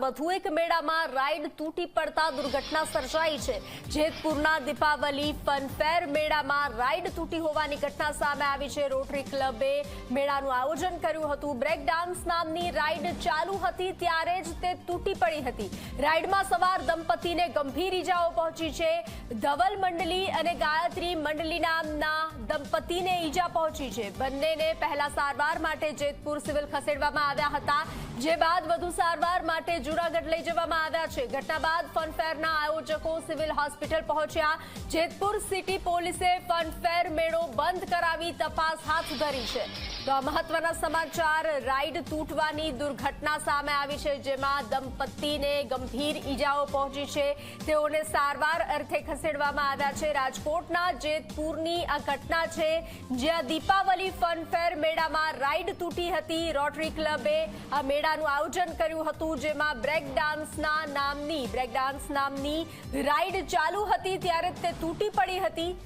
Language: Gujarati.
વધુ એક મેળામાં રાઈડ તૂટી પડતા દુર્ઘટના સર્જાઈ છે। જેતપુરના દીપાવલી ફનફેર મેળામાં રાઈડ તૂટી હોવાની ઘટના સામે આવી છે। રોટરી ક્લબે મેળાનું આયોજન કર્યું હતું। બ્રેક ડાન્સ નામની રાઈડ ચાલુ હતી ત્યારે જ તે તૂટી પડી હતી। રાઈડમાં સવાર દંપતીને ગંભીર ઈજાઓ પહોંચી છે। ધવલ મંડલી અને ગાયત્રી મંડલી નામના દંપતીને ઈજા પહોંચી છે। બંનેને પહેલા સારવાર માટે જેતપુર સિવિલ ખસેડવામાં આવ્યા હતા, જે બાદ વધુ સારવાર માટે જૂનાગઢ લઈ જવામાં આવ્યા છે। ઘટના બાદ ફનફેરના આયોજકો સિવિલ હોસ્પિટલ પહોંચ્યા। જેતપુર સિટી પોલીસે ફનફેર મેળો બંધ કરાવી તપાસ હાથ ધરી છે। તો આ મહત્વના સમાચાર, રાઈડ તૂટવાની દુર્ઘટના સામે આવી છે, જેમાં દંપતીને ગંભીર ઈજાઓ પહોંચી છે। તેઓને સારવાર અર્થે ખસેડવામાં આવ્યા છે। રાજકોટના જેતપુરની આ ઘટના છે, જ્યાં દીપાવલી ફનફેર મેળામાં રાઈડ તૂટી હતી। રોટરી ક્લબે આ મેળાનું આયોજન કર્યું હતું, જેમાં બ્રેક ડાન્સ નામની રાઈડ ચાલુ હતી ત્યારે તે તૂટી પડી હતી।